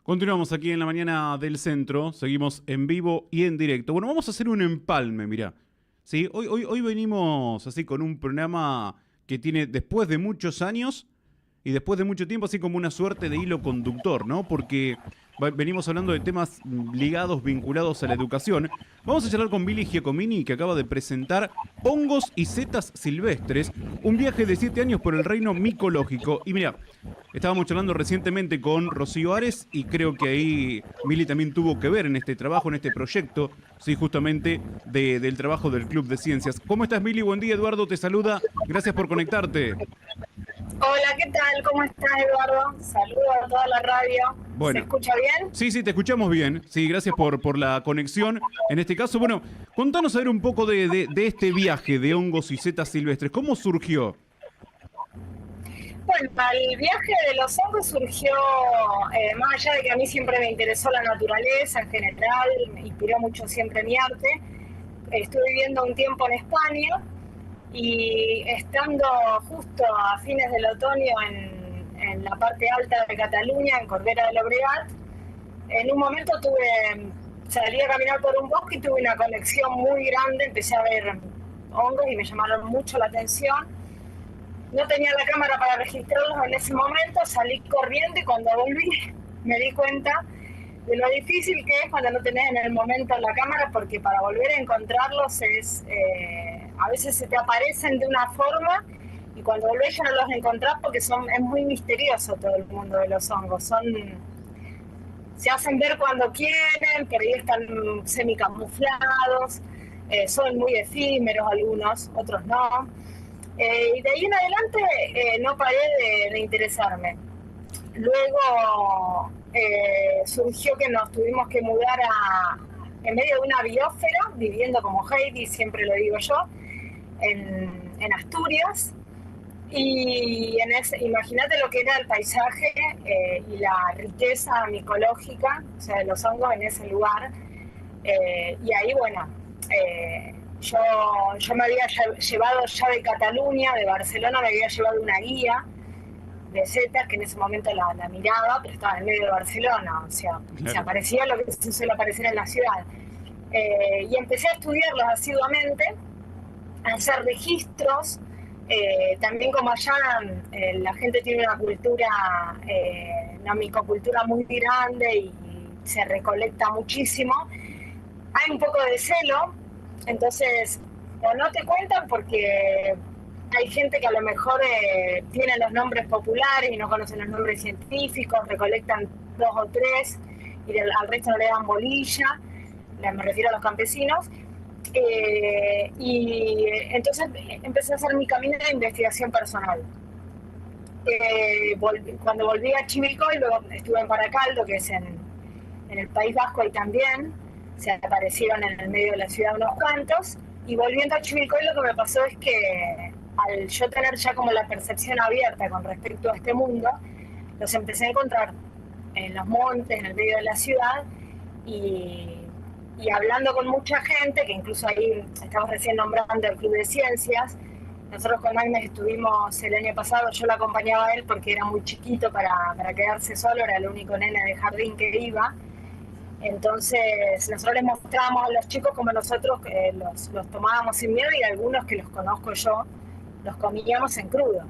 Continuamos aquí en la mañana del centro, seguimos en vivo y en directo. Bueno, vamos a hacer un empalme, mirá. ¿Sí? Hoy venimos así con un programa que tiene, después de muchos años y después de mucho tiempo, así como una suerte de hilo conductor, ¿no? Porque venimos hablando de temas ligados, vinculados a la educación. Vamos a charlar con Billy Giacomini, que acaba de presentar Hongos y Setas Silvestres, un viaje de 7 años por el reino micológico. Y mira, estábamos charlando recientemente con Rocío Ares y creo que ahí Mili también tuvo que ver en este trabajo, en este proyecto, sí, justamente del trabajo del Club de Ciencias. ¿Cómo estás, Mili? Buen día, Eduardo te saluda. Gracias por conectarte. Hola, ¿qué tal? ¿Cómo estás, Eduardo? Saludos a toda la radio. ¿Se Bueno, escucha bien? sí, te escuchamos bien. Sí, gracias por la conexión. En este caso, bueno, contanos a ver un poco de este viaje de hongos y setas silvestres. ¿Cómo surgió? Bueno, el viaje de los hongos surgió, más allá de que a mí siempre me interesó la naturaleza en general, me inspiró mucho siempre mi arte. Estuve viviendo un tiempo en España y estando justo a fines del otoño en la parte alta de Cataluña, en Corbera de Llobregat, en un momento salí a caminar por un bosque y tuve una conexión muy grande, empecé a ver hongos y me llamaron mucho la atención. No tenía la cámara para registrarlos en ese momento, salí corriendo y cuando volví me di cuenta de lo difícil que es cuando no tenés en el momento la cámara, porque para volver a encontrarlos a veces se te aparecen de una forma y cuando volvés ya no los encontrás porque es muy misterioso todo el mundo de los hongos. Se hacen ver cuando quieren, pero ahí están semicamuflados, son muy efímeros algunos, otros no. Y de ahí en adelante no paré de interesarme. Luego surgió que nos tuvimos que mudar en medio de una biosfera, viviendo como Heidi, siempre lo digo yo, en Asturias. Y imagínate lo que era el paisaje y la riqueza micológica, o sea, de los hongos en ese lugar. Y ahí, bueno, yo me había llevado ya de Cataluña, de Barcelona, me había llevado una guía de setas que en ese momento la miraba, pero estaba en medio de Barcelona, o sea, claro, se aparecía lo que se suele aparecer en la ciudad. Y empecé a estudiarlos asiduamente, a hacer registros. También como allá la gente tiene una cultura, una micocultura muy grande y se recolecta muchísimo, hay un poco de celo, entonces o no te cuentan porque hay gente que a lo mejor tiene los nombres populares y no conocen los nombres científicos, recolectan 2 o 3 y al resto no le dan bolilla, me refiero a los campesinos. Y entonces empecé a hacer mi camino de investigación personal. Cuando volví a Chivilcoy, luego estuve en Baracaldo, que es en el País Vasco, y también se aparecieron en el medio de la ciudad unos cuantos. Y volviendo a Chivilcoy, lo que me pasó es que al yo tener ya como la percepción abierta con respecto a este mundo, los empecé a encontrar en los montes, en el medio de la ciudad, y hablando con mucha gente, que incluso ahí estamos recién nombrando el Club de Ciencias. Nosotros con Agnes estuvimos el año pasado, yo lo acompañaba a él porque era muy chiquito para quedarse solo, era el único nene de jardín que iba. Entonces nosotros les mostrábamos a los chicos como nosotros los tomábamos sin miedo, y algunos que los conozco yo, los comíamos en crudo.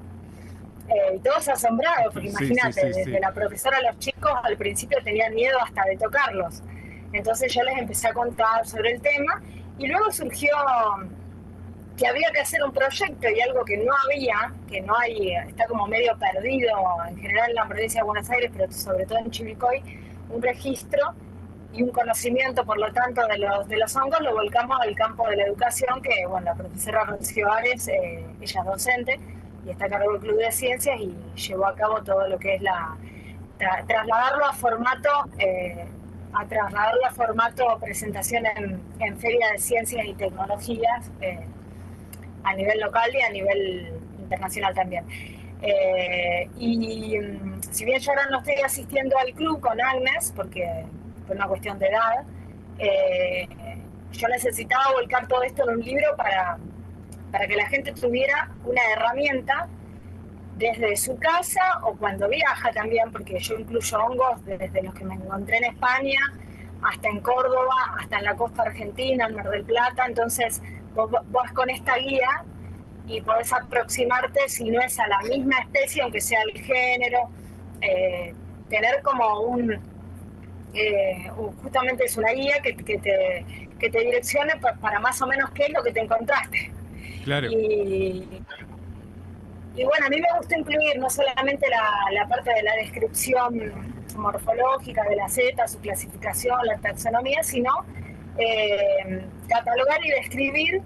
Y todos asombrados, porque imagínate, desde la profesora a los chicos al principio tenían miedo hasta de tocarlos. Entonces yo les empecé a contar sobre el tema y luego surgió que había que hacer un proyecto y algo que no había, que no hay, está como medio perdido en general en la provincia de Buenos Aires, pero sobre todo en Chivilcoy, un registro y un conocimiento, por lo tanto, de los hongos. Lo volcamos al campo de la educación, que bueno, la profesora Rocío Ares, ella es docente y está a cargo del Club de Ciencias y llevó a cabo todo lo que es trasladarlo a formato presentación en Feria de Ciencias y Tecnologías a nivel local y a nivel internacional también. Si bien yo ahora no estoy asistiendo al club con Agnes, porque por una cuestión de edad, yo necesitaba volcar todo esto en un libro para que la gente tuviera una herramienta desde su casa o cuando viaja también, porque yo incluyo hongos desde los que me encontré en España hasta en Córdoba, hasta en la costa argentina, en Mar del Plata. Entonces vos vas con esta guía y podés aproximarte, si no es a la misma especie, aunque sea el género, tener como justamente es una guía que te direccione para más o menos qué es lo que te encontraste. Claro. Y bueno, a mí me gusta incluir no solamente la parte de la descripción morfológica de la seta, su clasificación, la taxonomía, sino catalogar y describir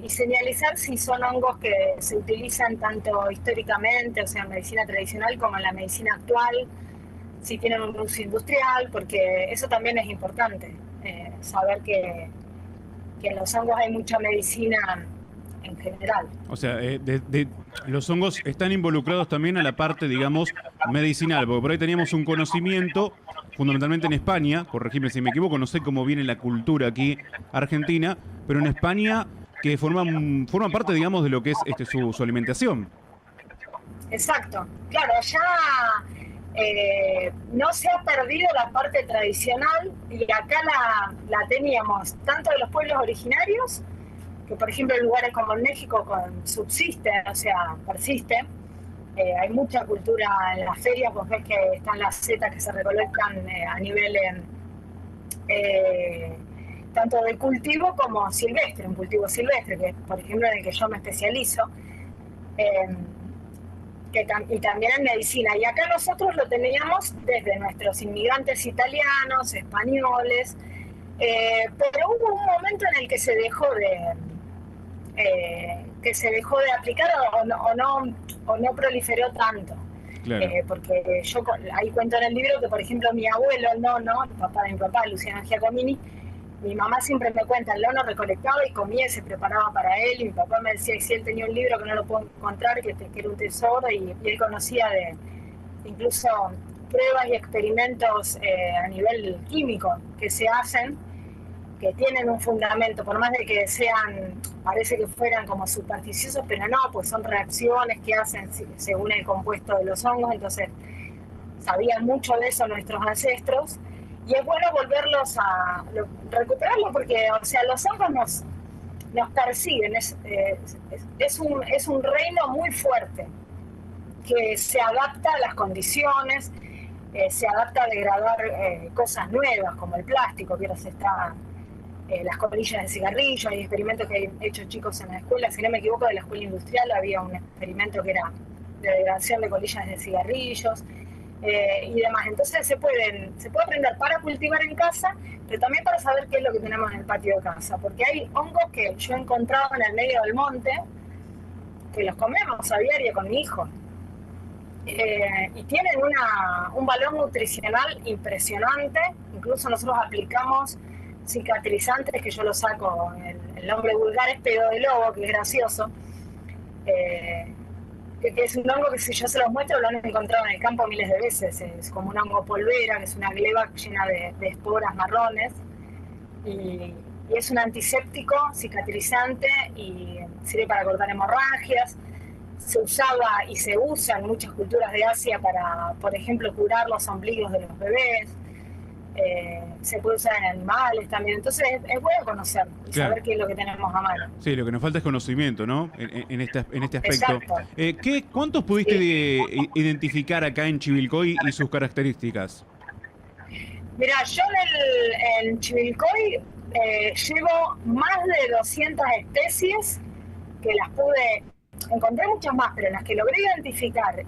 y señalizar si son hongos que se utilizan tanto históricamente, o sea, en medicina tradicional, como en la medicina actual, si tienen un uso industrial, porque eso también es importante, saber que en los hongos hay mucha medicina en general. O sea, los hongos están involucrados también a la parte, digamos, medicinal, porque por ahí teníamos un conocimiento, fundamentalmente en España, corregime si me equivoco, no sé cómo viene la cultura aquí argentina, pero en España que forman parte, digamos, de lo que es su alimentación. Exacto, claro, allá no se ha perdido la parte tradicional y acá la teníamos tanto de los pueblos originarios, que por ejemplo en lugares como en México subsiste, o sea, persiste. Hay mucha cultura en las ferias, vos ves que están las setas que se recolectan a nivel tanto de cultivo como silvestre, un cultivo silvestre, que por ejemplo en el que yo me especializo, y también en medicina. Y acá nosotros lo teníamos desde nuestros inmigrantes italianos, españoles, pero hubo un momento en el que se dejó de aplicar o no proliferó tanto. Claro. Porque yo ahí cuento en el libro que, por ejemplo, mi abuelo, el papá de mi papá, Luciano Giacomini, mi mamá siempre me cuenta, el nono recolectaba y comía y se preparaba para él, y mi papá me decía que si él tenía un libro que no lo puedo encontrar, que era un tesoro, y él conocía de incluso pruebas y experimentos a nivel químico que se hacen, que tienen un fundamento, por más de que parece que fueran como supersticiosos, pero no, pues son reacciones que hacen según el compuesto de los hongos. Entonces sabían mucho de eso nuestros ancestros, y es bueno volverlos a recuperarlo, porque, o sea, los hongos nos persiguen, es un reino muy fuerte, que se adapta a las condiciones, se adapta a degradar cosas nuevas, como el plástico, que ahora se está... las colillas de cigarrillo, hay experimentos que han hecho chicos en la escuela, si no me equivoco, de la escuela industrial había un experimento que era de degradación de colillas de cigarrillos y demás. Entonces se puede aprender para cultivar en casa, pero también para saber qué es lo que tenemos en el patio de casa, porque hay hongos que yo he encontrado en el medio del monte, que los comemos a diario con mi hijo, y tienen un valor nutricional impresionante. Incluso nosotros aplicamos cicatrizantes, que yo lo saco, el nombre vulgar es pedo de lobo, que es gracioso, que es un hongo que si yo se los muestro lo han encontrado en el campo miles de veces. Es como un hongo polvera, que es una gleba llena de esporas marrones, y es un antiséptico, cicatrizante, y sirve para cortar hemorragias. Se usaba y se usa en muchas culturas de Asia para, por ejemplo, curar los ombligos de los bebés. Se puede usar en animales también. Entonces es bueno conocer y saber qué es lo que tenemos a mano. Sí, lo que nos falta es conocimiento, ¿no? En este aspecto. Exacto. ¿Cuántos pudiste identificar acá en Chivilcoy y sus características? Mira, yo en Chivilcoy llevo más de 200 especies que las encontré muchas más, pero las que logré identificar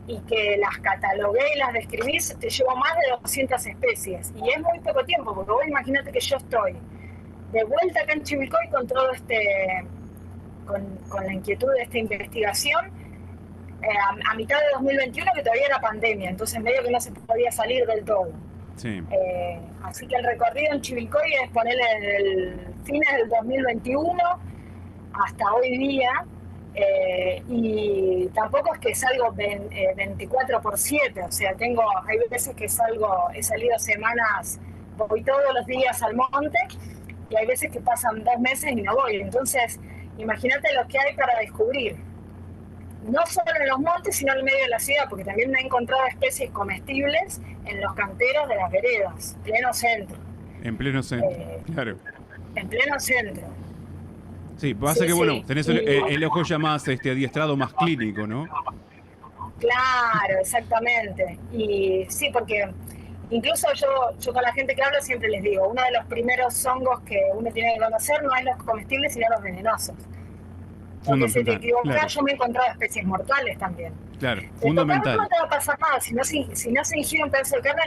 y que las catalogué y las describí, te llevo más de 200 especies. Y es muy poco tiempo, porque vos imagínate que yo estoy de vuelta acá en Chivilcoy con todo con la inquietud de esta investigación, a mitad de 2021, que todavía era pandemia, entonces medio que no se podía salir del todo. Sí. Así que el recorrido en Chivilcoy es ponerle desde el fines del 2021 hasta hoy día. Y tampoco es que salgo 24/7, o sea, hay veces que he salido semanas, voy todos los días al monte, y hay veces que pasan 2 meses y no voy. Entonces, imagínate lo que hay para descubrir. no solo en los montes, sino en el medio de la ciudad, porque también me he encontrado especies comestibles en los canteros de las veredas, pleno centro. En pleno centro, claro. En pleno centro. Sí, pasa que, bueno, tenés el ojo ya más adiestrado, más clínico, ¿no? Claro, exactamente. Y sí, porque incluso yo con la gente que hablo siempre les digo, uno de los primeros hongos que uno tiene que conocer no es los comestibles, sino los venenosos. Porque si te equivocas, claro. Yo me he encontrado especies mortales también. Claro, fundamental. No te va a pasar nada, si no se ingiere un pedazo de carne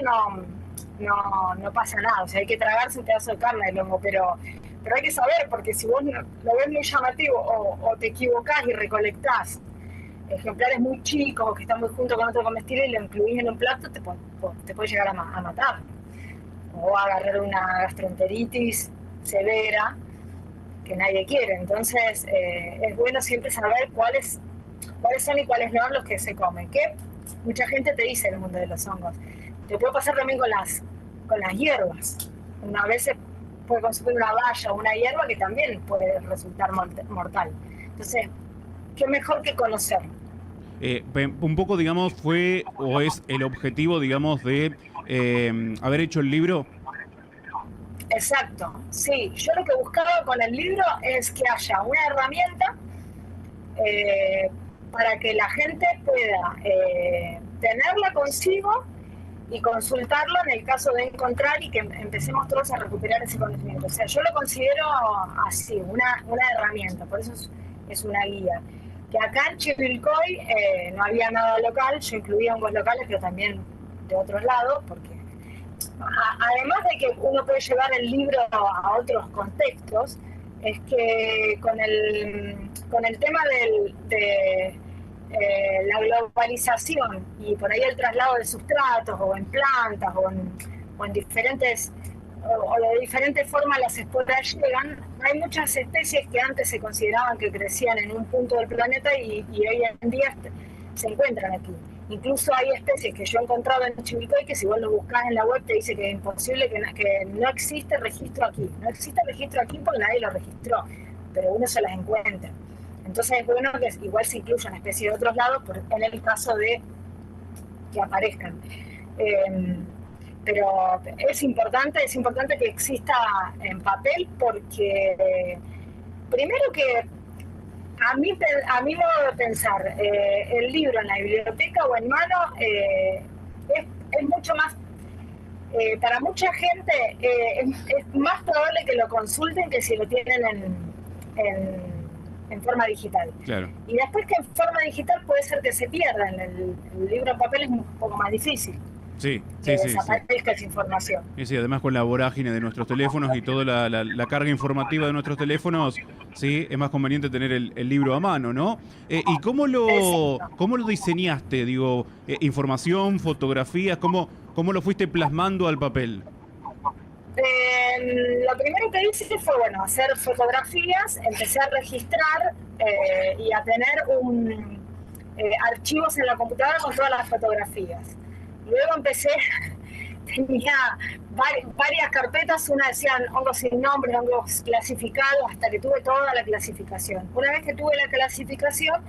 no pasa nada, o sea, hay que tragarse un pedazo de carne del hongo, pero hay que saber, porque si vos lo ves muy llamativo o te equivocás y recolectás ejemplares muy chicos o que están muy juntos con otro comestible y lo incluís en un plato, te puede llegar a matar. O agarrar una gastroenteritis severa que nadie quiere. Entonces, es bueno siempre saber cuáles son y cuáles no los que se comen. Que mucha gente te dice en el mundo de los hongos. Te puede pasar también con las hierbas. Una vez puede consumir una valla o una hierba que también puede resultar mortal. Entonces, qué mejor que conocer. Un poco, digamos, fue o es el objetivo, digamos, de haber hecho el libro. Exacto, sí. Yo lo que buscaba con el libro es que haya una herramienta para que la gente pueda tenerla consigo y consultarlo en el caso de encontrar y que empecemos todos a recuperar ese conocimiento. O sea, yo lo considero así, una herramienta, por eso es una guía. Que acá en Chivilcoy no había nada local, yo incluía hongos locales, pero también de otros lados, porque además de que uno puede llevar el libro a otros contextos, es que con el tema de la globalización y por ahí el traslado de sustratos o en plantas o en diferentes o de diferentes formas las esporas llegan, hay muchas especies que antes se consideraban que crecían en un punto del planeta y hoy en día se encuentran aquí. Incluso hay especies que yo he encontrado en Chivilcoy que si vos lo buscás en la web te dice que es imposible, que no existe registro aquí. No existe registro aquí porque nadie lo registró, pero uno se las encuentra. Entonces es bueno que igual se incluyan especies de otros lados en el caso de que aparezcan. Pero es importante que exista en papel porque primero que a mi modo de pensar, el libro en la biblioteca o en mano es mucho más, para mucha gente es más probable que lo consulten que si lo tienen en forma digital. Claro. Y después que en forma digital puede ser que se pierda, el libro en papel es un poco más difícil. Sí. Desaparezca esa información. Y sí, además con la vorágine de nuestros teléfonos y toda la carga informativa de nuestros teléfonos, sí, es más conveniente tener el libro a mano, ¿no? ¿Y cómo lo diseñaste? Digo, información, fotografías, ¿cómo lo fuiste plasmando al papel? Lo primero que hice fue, hacer fotografías, empecé a registrar y a tener archivos en la computadora con todas las fotografías. Luego tenía varias carpetas, una decían hongos sin nombre, hongos clasificados, hasta que tuve toda la clasificación. Una vez que tuve la clasificación,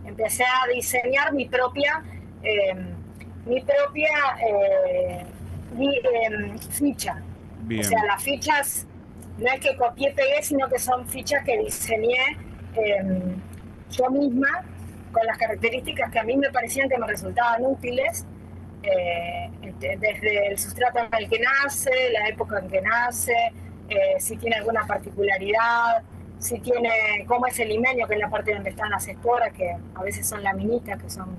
empecé a diseñar mi propia ficha. Bien. O sea, las fichas no es que copié y pegué, sino que son fichas que diseñé yo misma, con las características que a mí me parecían que me resultaban útiles. Desde el sustrato en el que nace, la época en que nace, si tiene alguna particularidad, si tiene, cómo es el limenio, que es la parte donde están las esporas, que a veces son laminitas, que son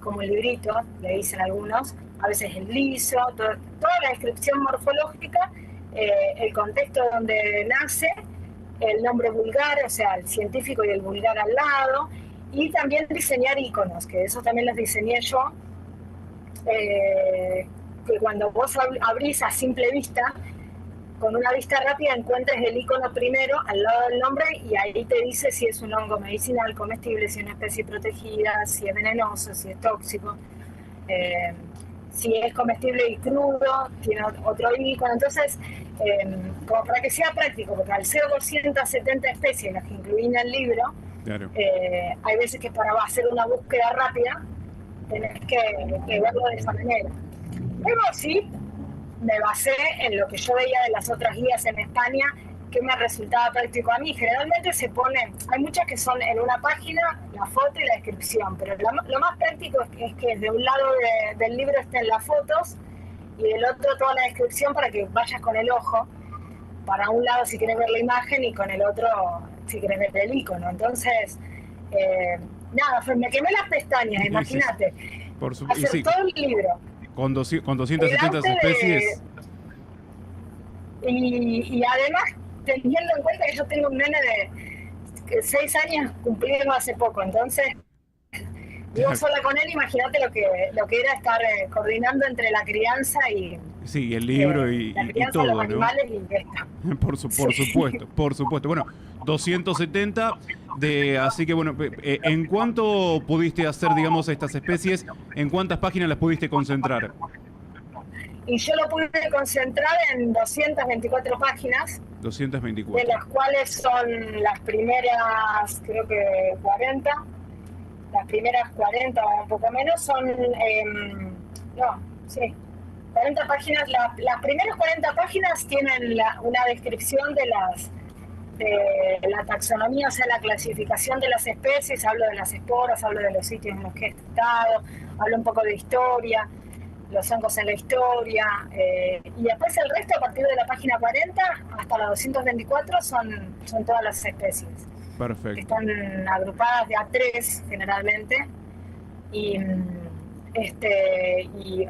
como un librito, le dicen algunos, a veces es liso, toda la descripción morfológica, el contexto donde nace, el nombre vulgar, o sea, el científico y el vulgar al lado, y también diseñar iconos, que esos también los diseñé yo, que cuando vos abrís a simple vista, con una vista rápida encuentres el icono primero al lado del nombre y ahí te dice si es un hongo medicinal, comestible, si es una especie protegida, si es venenoso, si es tóxico, si es comestible y crudo, tiene otro icono. Entonces, como para que sea práctico, porque al ser 270 especies las que incluí en el libro, Claro. Hay veces que para hacer una búsqueda rápida tenés que verlo de esa manera. Luego sí, me basé en lo que yo veía de las otras guías en España, que me resultaba práctico a mí. Generalmente se pone, hay muchas que son en una página, la foto y la descripción, pero lo más práctico es que de un lado del libro estén las fotos y del otro toda la descripción para que vayas con el ojo, para un lado si quieres ver la imagen y con el otro si quieres ver el icono. Entonces, nada, me quemé las pestañas, imagínate. Por supuesto. Hacer Sí, todo el libro. con 270 especies. Y además, teniendo en cuenta que yo tengo un nene de 6 años cumplido hace poco, entonces vivo sola con él, imagínate lo que era estar coordinando entre la crianza y Sí, el libro y todo, los ¿no? animales y esto. Por supuesto, por supuesto. Bueno, 270 así que bueno, ¿en cuánto pudiste hacer, digamos, estas especies? ¿En cuántas páginas las pudiste concentrar? Y yo lo pude concentrar en 224 páginas, 224. de las cuales son las primeras, creo que 40, las primeras 40 o un poco menos son, no, sí, 40 páginas, las primeras 40 páginas tienen una descripción de la taxonomía, o sea, la clasificación de las especies, hablo de las esporas, hablo de los sitios en los que he estado, hablo un poco de historia, los hongos en la historia, y después el resto, a partir de la página 40 hasta la 224, son todas las especies. Perfecto. Que están agrupadas de A3 generalmente, y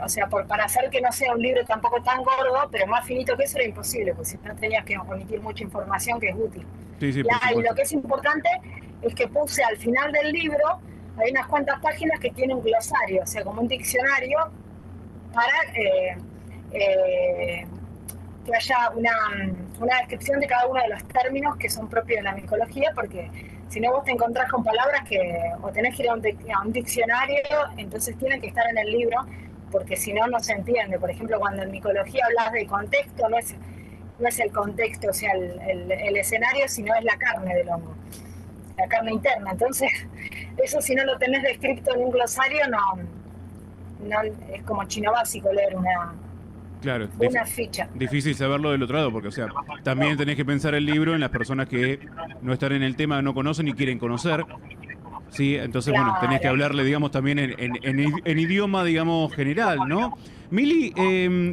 o sea, para hacer que no sea un libro tampoco tan gordo, pero más finito que eso era imposible, porque si no tenías que omitir mucha información que es útil. Sí, Y lo que es importante es que puse al final del libro, hay unas cuantas páginas que tienen un glosario, o sea, como un diccionario, para que haya una descripción de cada uno de los términos que son propios de la micología, porque si no vos te encontrás con palabras que o tenés que ir a un diccionario, entonces tienen que estar en el libro, porque si no, no se entiende. Por ejemplo, cuando en micología hablas de contexto, no es el contexto, o sea, el escenario, sino es la carne del hongo, la carne interna. Entonces, eso si no lo tenés descrito en un glosario, no es como chino básico leer una ficha. Difícil saberlo del otro lado, porque, o sea, también tenés que pensar el libro en las personas que no están en el tema, no conocen y quieren conocer. Sí, entonces, Claro. bueno, tenés que hablarle, digamos, también en idioma, digamos, general, ¿no? Mili,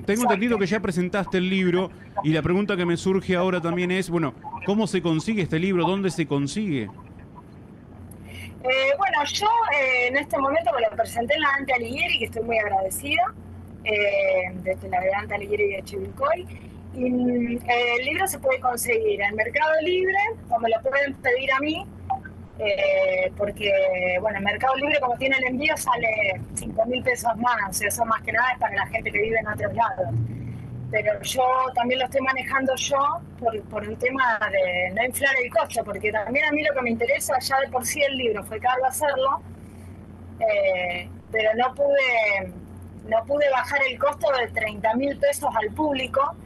tengo entendido que ya presentaste el libro y la pregunta que me surge ahora también es, bueno, ¿cómo se consigue este libro? ¿Dónde se consigue? Bueno, yo en este momento me lo presenté en la Dante Alighieri, que estoy muy agradecida, de la Dante Alighieri de Chivilcoy. Y el libro se puede conseguir en Mercado Libre o me lo pueden pedir a mí, porque, bueno, en Mercado Libre, como tiene el envío, sale 5.000 pesos más, o sea, eso más que nada es para la gente que vive en otros lados. Pero yo también lo estoy manejando yo por un tema de no inflar el costo, porque también a mí lo que me interesa, ya de por sí el libro fue caro hacerlo, pero no pude bajar el costo de 30.000 pesos al público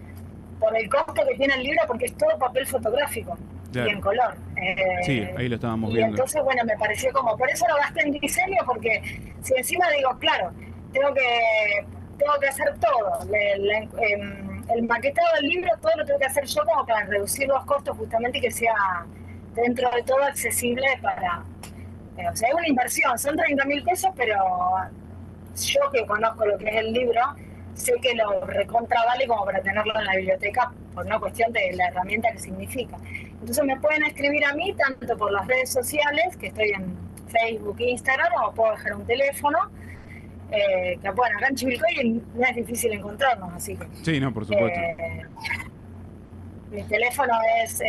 por el costo que tiene el libro, porque es todo papel fotográfico. Claro. Y en color. Sí, ahí lo estábamos y viendo. Entonces, bueno, me pareció como, por eso lo gasté en diseño, porque si encima digo, claro, tengo que hacer todo, el maquetado del libro, todo lo tengo que hacer yo como para reducir los costos justamente y que sea dentro de todo accesible para, o sea, es una inversión, son 30.000 pesos, pero yo que conozco lo que es el libro, sé que lo recontra vale como para tenerlo en la biblioteca por una cuestión de la herramienta que significa. Entonces me pueden escribir a mí tanto por las redes sociales, que estoy en Facebook, Instagram, o puedo dejar un teléfono, que bueno, acá en Chivilcoy no es difícil encontrarnos, así que... Sí, no, por supuesto. Mi teléfono es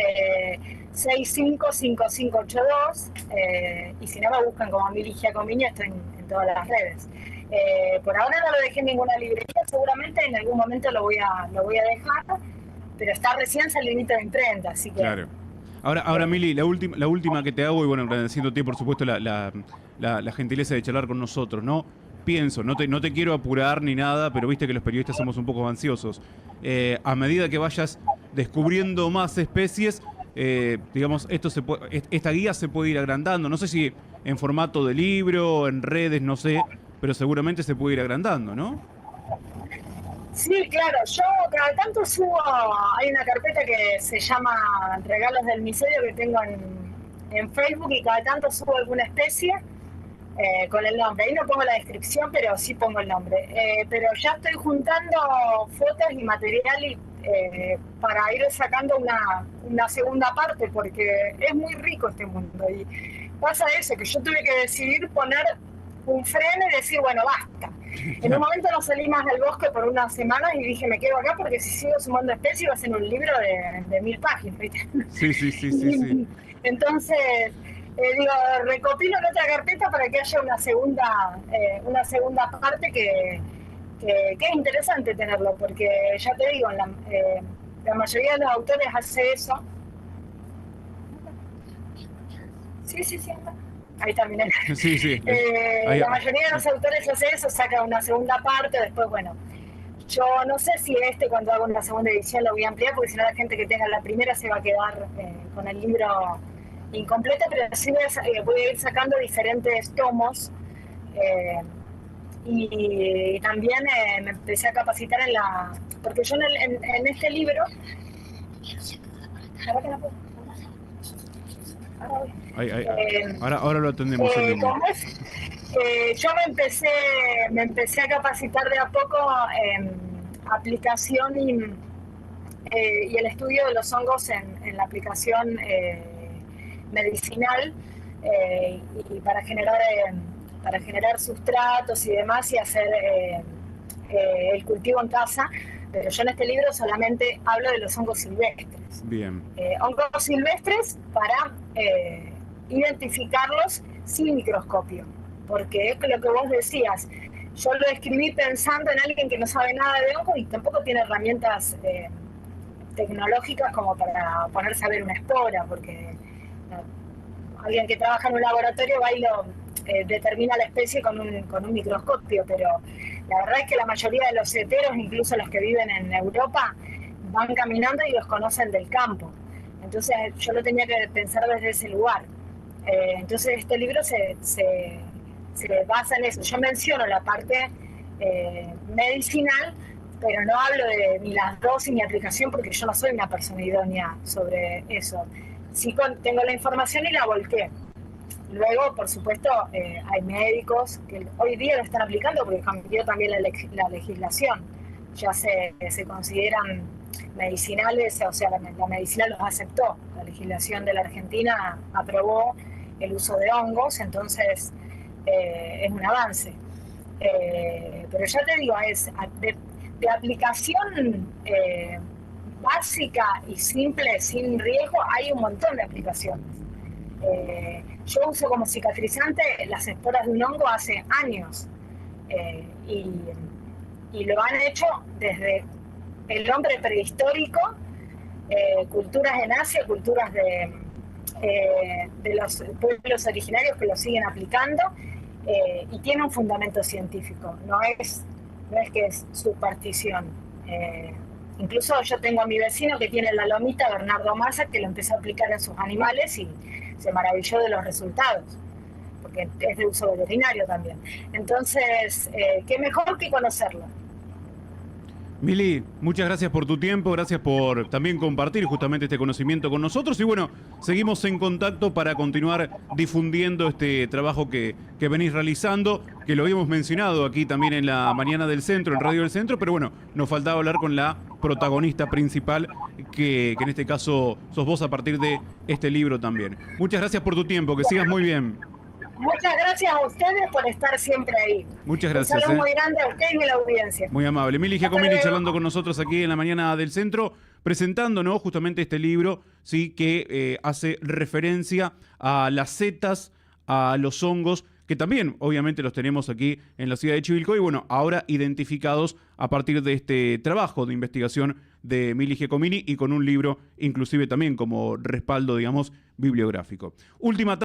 655582, y si no me buscan como Mili Giacomini, estoy en todas las redes. Por ahora no lo dejé en ninguna librería, seguramente en algún momento lo voy a dejar, pero está recién salidito de imprenta, así que... Claro. Ahora Mili, la última que te hago, y bueno, agradeciéndote por supuesto la gentileza de charlar con nosotros, ¿no? Pienso, no te quiero apurar ni nada, pero viste que los periodistas somos un poco ansiosos. A medida que vayas descubriendo más especies, digamos, esta guía se puede ir agrandando. No sé si en formato de libro, en redes, no sé, pero seguramente se puede ir agrandando, ¿no? Sí, claro, yo cada tanto subo, hay una carpeta que se llama Regalos del Misterio que tengo en Facebook y cada tanto subo alguna especie con el nombre. Ahí no pongo la descripción, pero sí pongo el nombre. Pero ya estoy juntando fotos y material para ir sacando una segunda parte, porque es muy rico este mundo. Y pasa eso, que yo tuve que decidir poner un freno y decir, bueno, basta. En un momento no salí más del bosque por unas semanas y dije, me quedo acá porque si sigo sumando especies va a ser un libro de 1000 páginas, ¿viste? Sí. Entonces, digo, recopilo en otra carpeta para que haya una segunda parte que es interesante tenerlo, porque ya te digo, la mayoría de los autores hace eso. Sí. Ahí también. Sí. Ahí, La mayoría de los autores hace eso, saca una segunda parte, después, bueno, yo no sé si cuando hago una segunda edición lo voy a ampliar, porque si no la gente que tenga la primera se va a quedar con el libro incompleto, pero sí voy a ir sacando diferentes tomos y también me empecé a capacitar porque yo en este libro... ahora lo atendemos en línea. Yo me empecé a capacitar de a poco en aplicación y el estudio de los hongos en la aplicación medicinal y para generar sustratos y demás y hacer el cultivo en casa. Pero yo en este libro solamente hablo de los hongos silvestres. Bien. Hongos silvestres para identificarlos sin microscopio, porque es lo que vos decías. Yo lo escribí pensando en alguien que no sabe nada de hongos y tampoco tiene herramientas tecnológicas como para ponerse a ver una espora, porque alguien que trabaja en un laboratorio va y lo determina la especie con un microscopio, pero la verdad es que la mayoría de los heteros, incluso los que viven en Europa, van caminando y los conocen del campo. Entonces yo lo tenía que pensar desde ese lugar. Entonces este libro se basa en eso. Yo menciono la parte medicinal, pero no hablo de ni las dosis ni aplicación porque yo no soy una persona idónea sobre eso. Sí tengo la información y la volqué. Luego, por supuesto, hay médicos que hoy día lo están aplicando porque cambió también la legislación. Ya se consideran medicinales, o sea, la medicina los aceptó. La legislación de la Argentina aprobó el uso de hongos, entonces es un avance. Pero ya te digo, es de aplicación básica y simple, sin riesgo, hay un montón de aplicaciones. Yo uso como cicatrizante las esporas de un hongo hace años y lo han hecho desde el hombre prehistórico, culturas en Asia, culturas de los pueblos originarios que lo siguen aplicando y tiene un fundamento científico, no es que es superstición. Incluso yo tengo a mi vecino que tiene la lomita, Bernardo Massa, que lo empezó a aplicar en sus animales y se maravilló de los resultados, porque es de uso veterinario también. Entonces, qué mejor que conocerlo. Mili, muchas gracias por tu tiempo, gracias por también compartir justamente este conocimiento con nosotros y bueno, seguimos en contacto para continuar difundiendo este trabajo que venís realizando, que lo habíamos mencionado aquí también en la Mañana del Centro, en Radio del Centro, pero bueno, nos faltaba hablar con la protagonista principal, que en este caso sos vos a partir de este libro también. Muchas gracias por tu tiempo, que sigas muy bien. Muchas gracias a ustedes por estar siempre ahí. Muchas gracias. Un saludo muy grande a ustedes y a la audiencia. Muy amable. Mili Giacomini charlando con nosotros aquí en la Mañana del Centro, presentándonos justamente este libro, sí, que hace referencia a las setas, a los hongos, que también obviamente los tenemos aquí en la ciudad de Chivilcoy, y bueno, ahora identificados a partir de este trabajo de investigación de Mili Giacomini y con un libro inclusive también como respaldo, digamos, bibliográfico. Última